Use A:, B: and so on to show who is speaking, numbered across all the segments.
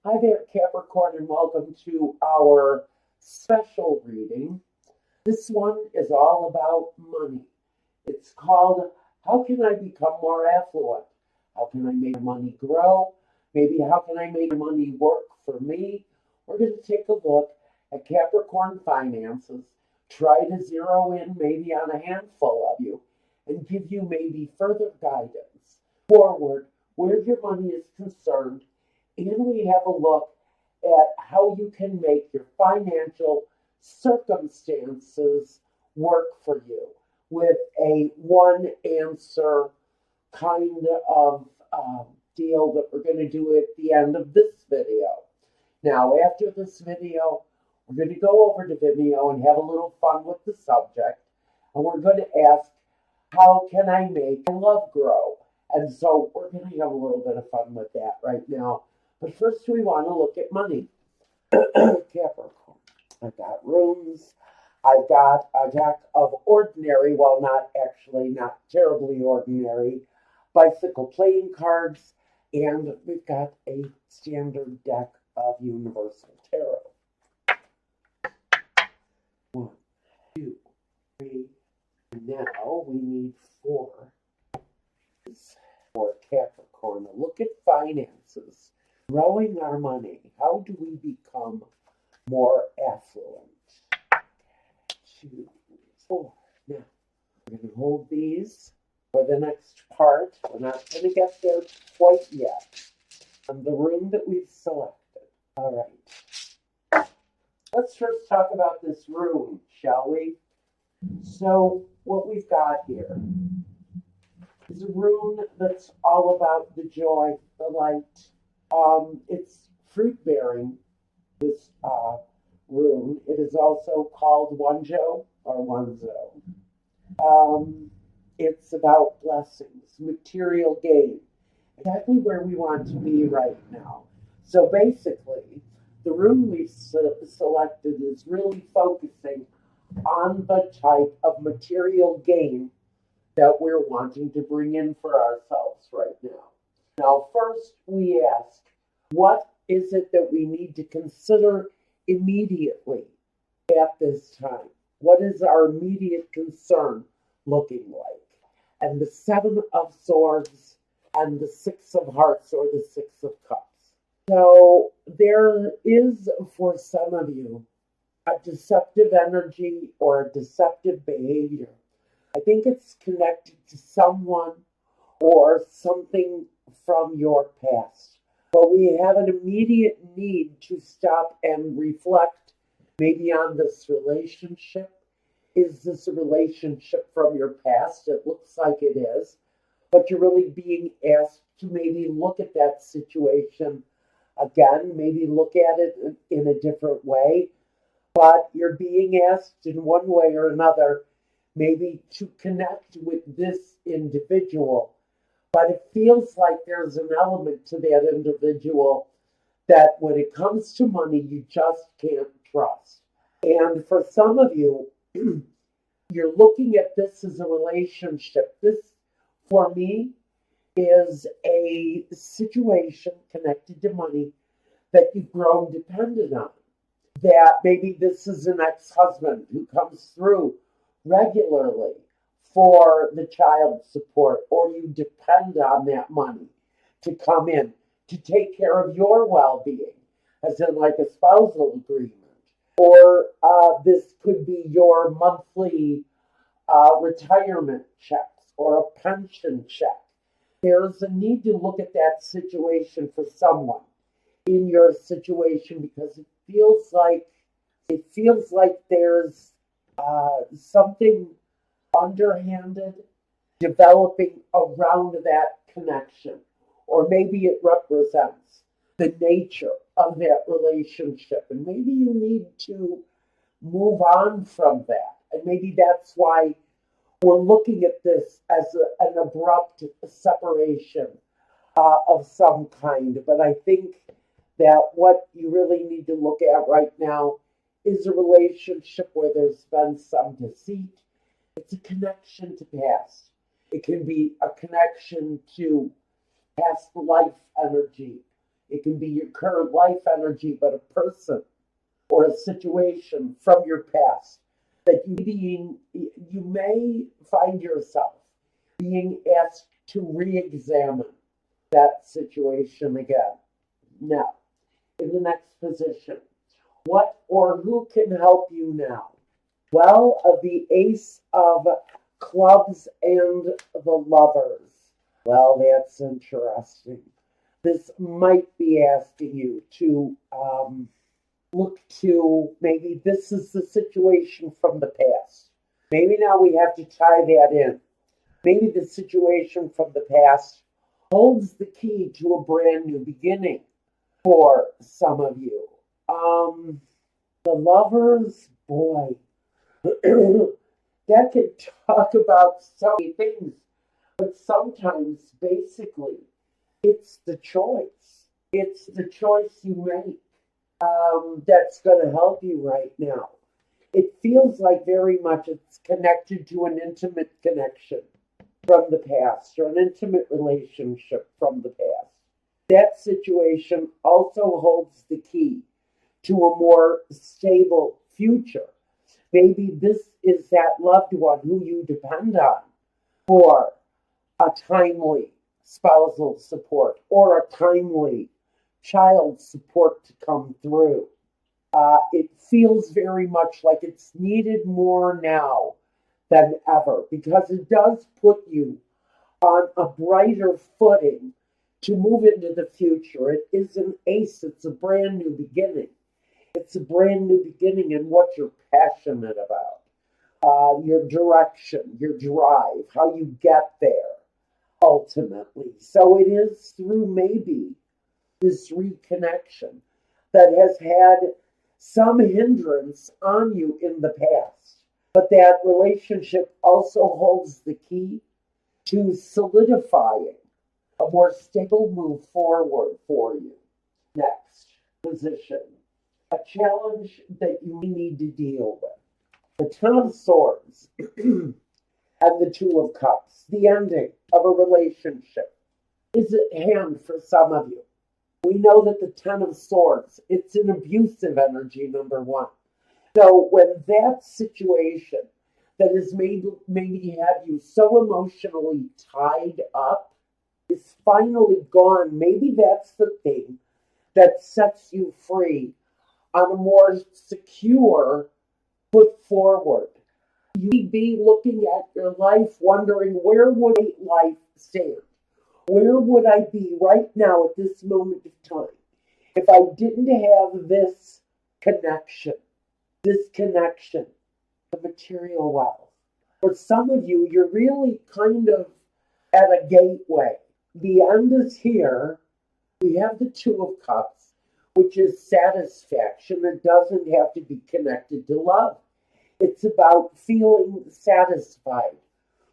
A: Hi there, Capricorn, and welcome to our special reading. This one is all about money. It's called How Can I Become More Affluent? How can I make money grow? Maybe how can I make money work for me? We're going to take a look at Capricorn finances, try to zero in maybe on a handful of you, and give you maybe further guidance forward where your money is concerned. And we have a look at how you can make your financial circumstances work for you with a one answer kind of deal that we're going to do at the end of this video. Now, after this video, we're going to go over to Vimeo and have a little fun with the subject. And we're going to ask, how can I make love grow? And so we're going to have a little bit of fun with that right now. But first, we want to look at money. Capricorn. I've got rooms. I've got a deck of ordinary, well, not terribly ordinary, bicycle playing cards, and we've got a standard deck of Universal Tarot. 1, 2, 3, and now we need 4 for Capricorn. A look at finances. Growing our money. How do we become more affluent? 2, 4. Now, we're going to hold these for the next part. We're not going to get there quite yet. On the room that we've selected. All right. Let's first talk about this room, shall we? So, what we've got here is a room that's all about the joy, the light. It's fruit-bearing, this room. It is also called Wonjo or Wonzo. It's about blessings, material gain, exactly where we want to be right now. So basically, the room we've selected is really focusing on the type of material gain that we're wanting to bring in for ourselves right now. Now, first we ask, what is it that we need to consider immediately at this time? What is our immediate concern looking like? And the 7 of Swords and the 6 of Hearts or the 6 of Cups. So there is, for some of you, a deceptive energy or a deceptive behavior. I think it's connected to someone or something from your past. But we have an immediate need to stop and reflect maybe on this relationship. Is this a relationship from your past? It looks like it is. But you're really being asked to maybe look at that situation again, maybe look at it in a different way. But you're being asked in one way or another maybe to connect with this individual. But it feels like there's an element to that individual that when it comes to money, you just can't trust. And for some of you, you're looking at this as a relationship. This, for me, is a situation connected to money that you've grown dependent on. That maybe this is an ex-husband who comes through regularly for the child support, or you depend on that money to come in to take care of your well-being, as in like a spousal agreement. Or this could be your monthly retirement checks or a pension check. There's a need to look at that situation for someone in your situation because it feels like there's something underhanded developing around that connection, or maybe it represents the nature of that relationship, and maybe you need to move on from that, and maybe that's why we're looking at this as an abrupt separation of some kind. But I think that what you really need to look at right now is a relationship where there's been some deceit. It's a connection to past. It can be a connection to past life energy. It can be your current life energy, but a person or a situation from your past that you may find yourself being asked to re-examine that situation again. Now, in the next position, what or who can help you now? Well, the Ace of Clubs and the Lovers. Well, that's interesting. This might be asking you to look to, maybe this is the situation from the past. Maybe now we have to tie that in. Maybe the situation from the past holds the key to a brand new beginning for some of you. The Lovers, boy, that can talk about so many things, but sometimes basically it's the choice. It's the choice you make that's going to help you right now. It feels like very much it's connected to an intimate connection from the past or an intimate relationship from the past. That situation also holds the key to a more stable future. Maybe this is that loved one who you depend on for a timely spousal support or a timely child support to come through. It feels very much like it's needed more now than ever because it does put you on a brighter footing to move into the future. It is an ace, it's a brand new beginning. It's a brand new beginning in what you're passionate about, your direction, your drive, how you get there ultimately. So it is through maybe this reconnection that has had some hindrance on you in the past. But that relationship also holds the key to solidifying a more stable move forward for you. Next position, a challenge that you need to deal with. The Ten of Swords and the Two of Cups, the ending of a relationship, is at hand for some of you. We know that the Ten of Swords, it's an abusive energy, number one. So when that situation that has maybe had you so emotionally tied up is finally gone, maybe that's the thing that sets you free on a more secure foot forward. You may be looking at your life wondering, where would life stand? Where would I be right now at this moment of time if I didn't have this connection, the material wealth? For some of you, you're really kind of at a gateway. The end is here. We have the Two of Cups, which is satisfaction. It doesn't have to be connected to love. It's about feeling satisfied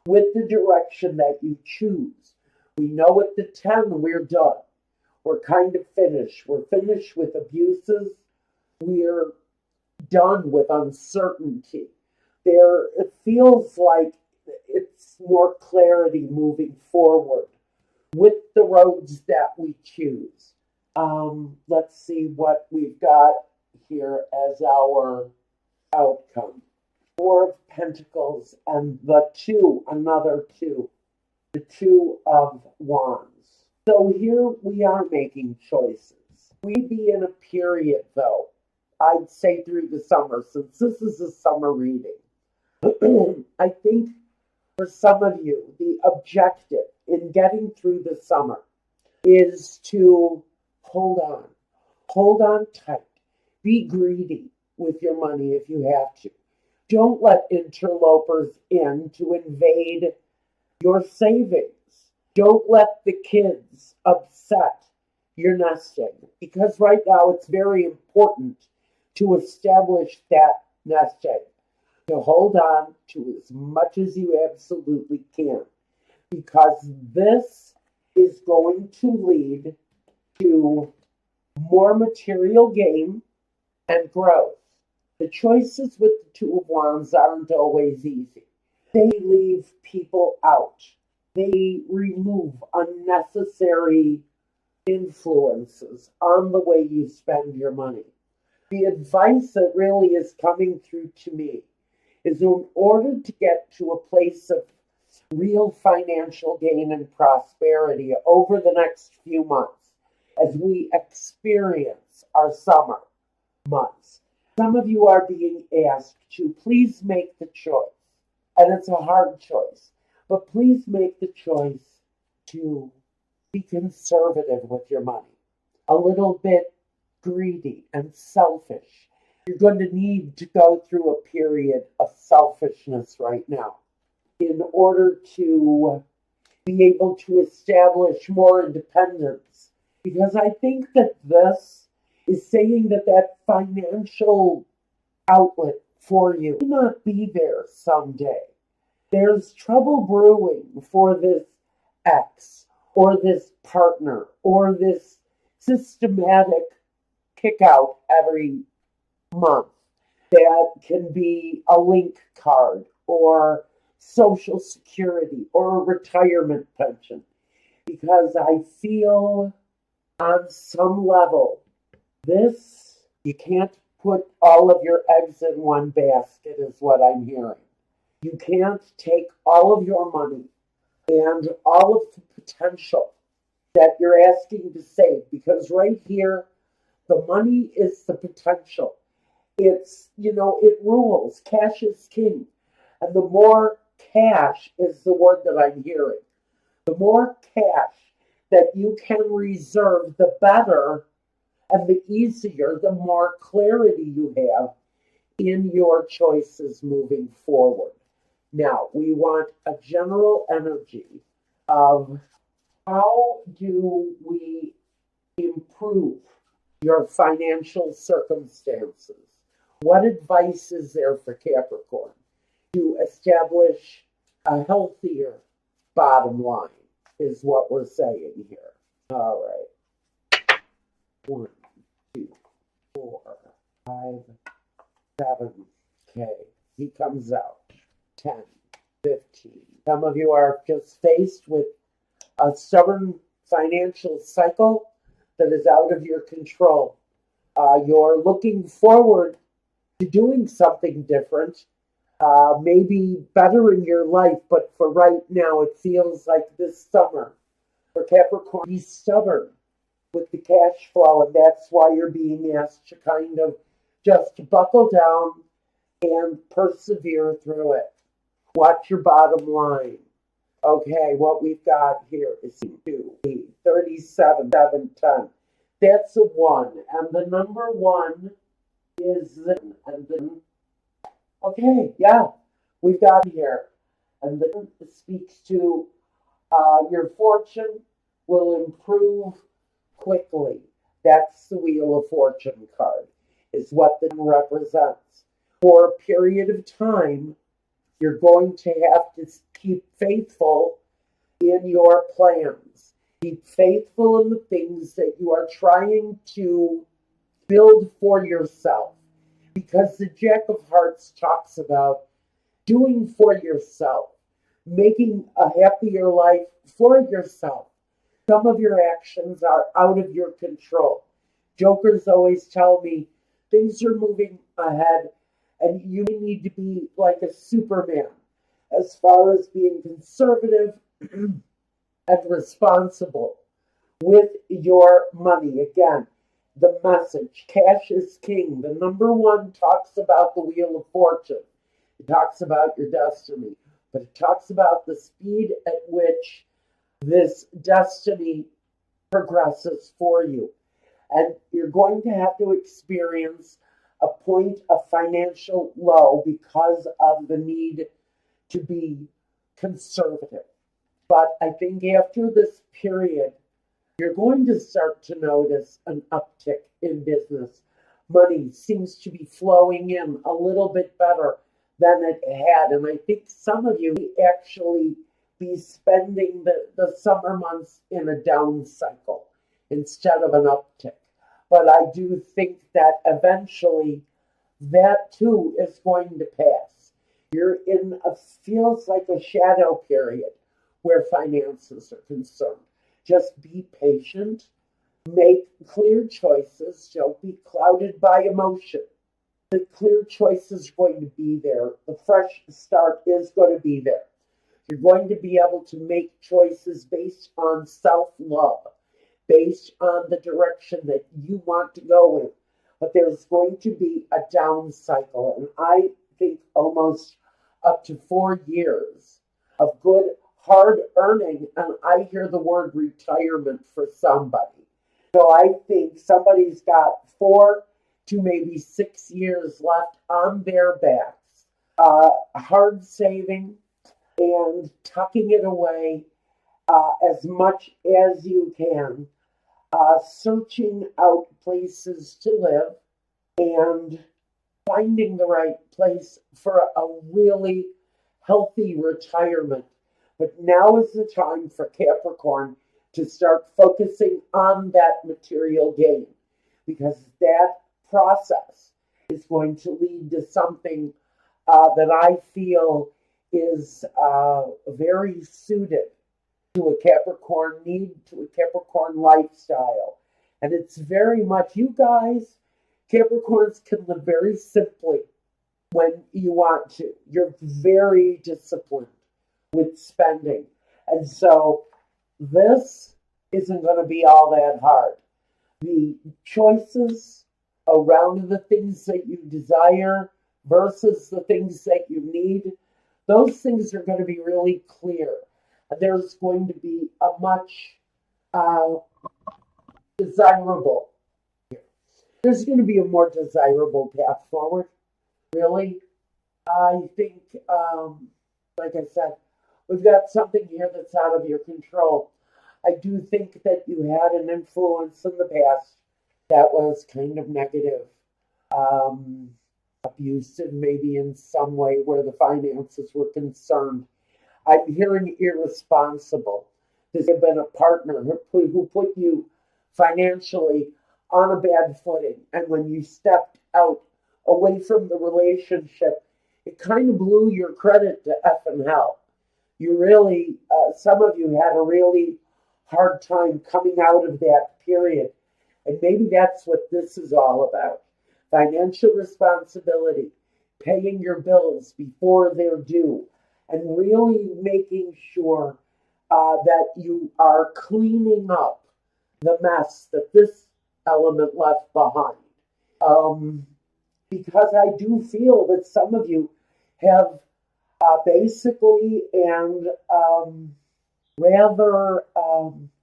A: with the direction that you choose. We know at the 10, we're done. We're kind of finished. We're finished with abuses. We're done with uncertainty. It feels like it's more clarity moving forward with the roads that we choose. Let's see what we've got here as our outcome. Four of Pentacles and another two. The Two of Wands. So here we are making choices. We be in a period, though, I'd say through the summer, since this is a summer reading. I think for some of you, the objective in getting through the summer is to hold on. Hold on tight. Be greedy with your money if you have to. Don't let interlopers in to invade your savings. Don't let the kids upset your nesting, because right now it's very important to establish that nesting, to hold on to as much as you absolutely can, because this is going to lead to more material gain and growth. The choices with the Two of Wands aren't always easy. They leave people out. They remove unnecessary influences on the way you spend your money. The advice that really is coming through to me is in order to get to a place of real financial gain and prosperity over the next few months as we experience our summer months. Some of you are being asked to please make the choice, and it's a hard choice, but please make the choice to be conservative with your money, a little bit greedy and selfish. You're going to need to go through a period of selfishness right now in order to be able to establish more independence. Because I think that this is saying that that financial outlet for you may not be there someday. There's trouble brewing for this ex or this partner or this systematic kick out every month that can be a link card or Social Security or a retirement pension. Because I feel on some level, you can't put all of your eggs in one basket, is what I'm hearing. You can't take all of your money and all of the potential that you're asking to save, because right here, the money is the potential. It rules. Cash is king. And the more cash is the word that I'm hearing. The more cash that you can reserve, the better and the easier, the more clarity you have in your choices moving forward. Now, we want a general energy of how do we improve your financial circumstances? What advice is there for Capricorn to establish a healthier bottom line is what we're saying here. All right. 1, 2, 4, 5, 7. Okay. He comes out. 10, 15. Some of you are just faced with a stubborn financial cycle that is out of your control. You're looking forward to doing something different, maybe bettering your life, but for right now, it feels like this summer for Capricorn, be stubborn with the cash flow, and that's why you're being asked to kind of just buckle down and persevere through it. Watch your bottom line. Okay, what we've got here is 2, 8, 37, 7, 10. That's a 1. And the number 1 is then. And then, okay, yeah, we've got here. And then it speaks to your fortune will improve quickly. That's the Wheel of Fortune card, is what the represents. For a period of time, you're going to have to keep faithful in your plans. Keep faithful in the things that you are trying to build for yourself. Because the Jack of Hearts talks about doing for yourself, making a happier life for yourself. Some of your actions are out of your control. Jokers always tell me things are moving ahead and you need to be like a Superman as far as being conservative and responsible with your money. Again, the message, cash is king. The number 1 talks about the Wheel of Fortune. It talks about your destiny, but it talks about the speed at which this destiny progresses for you. And you're going to have to experience a point of financial low because of the need to be conservative. But I think after this period, you're going to start to notice an uptick in business. Money seems to be flowing in a little bit better than it had. And I think some of you may actually be spending the summer months in a down cycle instead of an uptick. But I do think that eventually that too is going to pass. You're in feels like a shadow period where finances are concerned. Just be patient. Make clear choices. Don't be clouded by emotion. The clear choice is going to be there. The fresh start is going to be there. You're going to be able to make choices based on self love, based on the direction that you want to go in. But there's going to be a down cycle. And I think almost up to 4 years of good, hard earning. And I hear the word retirement for somebody. So I think somebody's got 4 to maybe 6 years left on their backs. Hard saving and tucking it away as much as you can, searching out places to live and finding the right place for a really healthy retirement. But now is the time for Capricorn to start focusing on that material gain, because that process is going to lead to something that I feel is very suited to a Capricorn need, to a Capricorn lifestyle. And it's very much, you guys, Capricorns can live very simply when you want to. You're very disciplined with spending. And so this isn't going to be all that hard. The choices around the things that you desire versus the things that you need, those things are going to be really clear. There's going to be a much desirable, there's going to be a more desirable path forward, really. I think, like I said, we've got something here that's out of your control. I do think that you had an influence in the past that was kind of negative, abusive, maybe in some way where the finances were concerned. I'm hearing irresponsible. There's been a partner who put you financially on a bad footing. And when you stepped out away from the relationship, it kind of blew your credit to F and hell. You really, some of you had a really hard time coming out of that period. And maybe that's what this is all about. Financial responsibility, paying your bills before they're due, and really making sure that you are cleaning up the mess that this element left behind. Because I do feel that some of you have basically and rather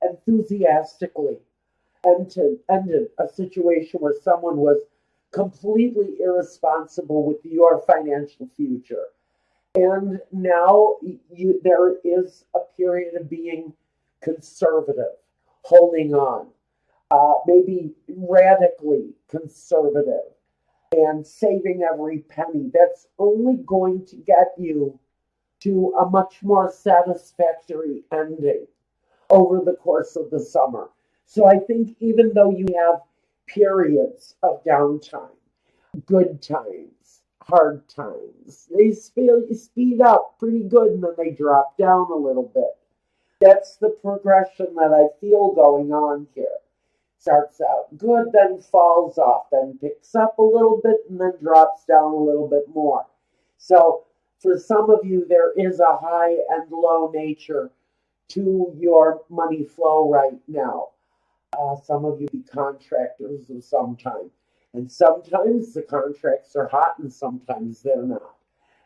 A: enthusiastically ended a situation where someone was completely irresponsible with your financial future. And now there is a period of being conservative, holding on, maybe radically conservative, and saving every penny. That's only going to get you to a much more satisfactory ending over the course of the summer. So I think even though you have periods of downtime, good times, hard times, they speed up pretty good and then they drop down a little bit. That's the progression that I feel going on here. Starts out good, then falls off, then picks up a little bit, and then drops down a little bit more. So for some of you, there is a high and low nature to your money flow right now. Some of you be contractors of some time. And sometimes the contracts are hot and sometimes they're not.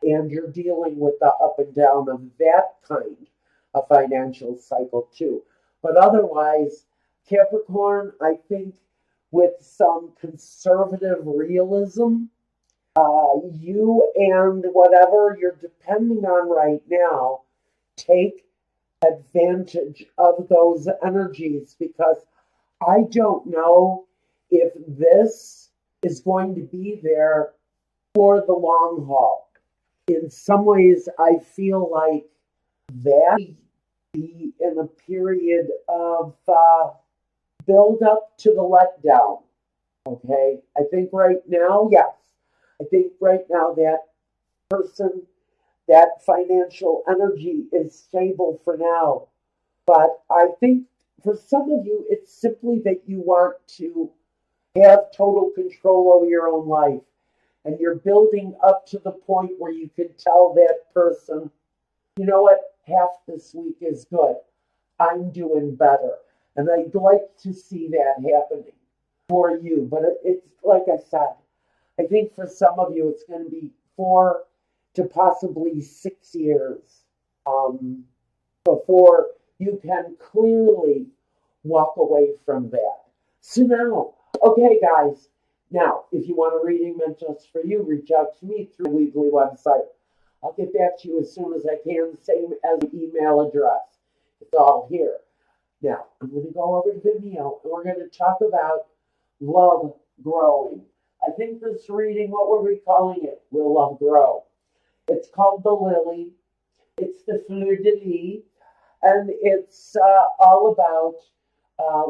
A: And you're dealing with the up and down of that kind of financial cycle too. But otherwise, Capricorn, I think with some conservative realism, you and whatever you're depending on right now, take advantage of those energies, because I don't know if this is going to be there for the long haul. In some ways, I feel like that be in a period of build up to the letdown. Okay, I think right now, yes. I think right now that person, that financial energy is stable for now. But I think for some of you, it's simply that you want to have total control over your own life. And you're building up to the point where you can tell that person, you know what, half this week is good. I'm doing better. And I'd like to see that happening for you. But it's like I said, I think for some of you, it's going to be 4 to possibly 6 years before you can clearly walk away from that. So now, okay, guys, now, if you want a reading meant just for you, reach out to me through the Weebly website. I'll get back to you as soon as I can, same as the email address. It's all here. Now, I'm going to go over to Vimeo, and we're going to talk about love growing. I think this reading, what were we calling it? Will Love Grow. It's called The Lily. It's the Fleur de Lis, and it's all about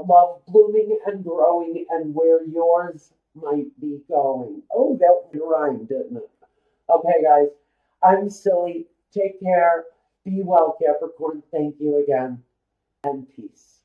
A: love blooming and growing and where yours might be going. Oh, that rhymed, didn't it? Okay, guys, I'm silly. Take care. Be well, Capricorn. Thank you again, and peace.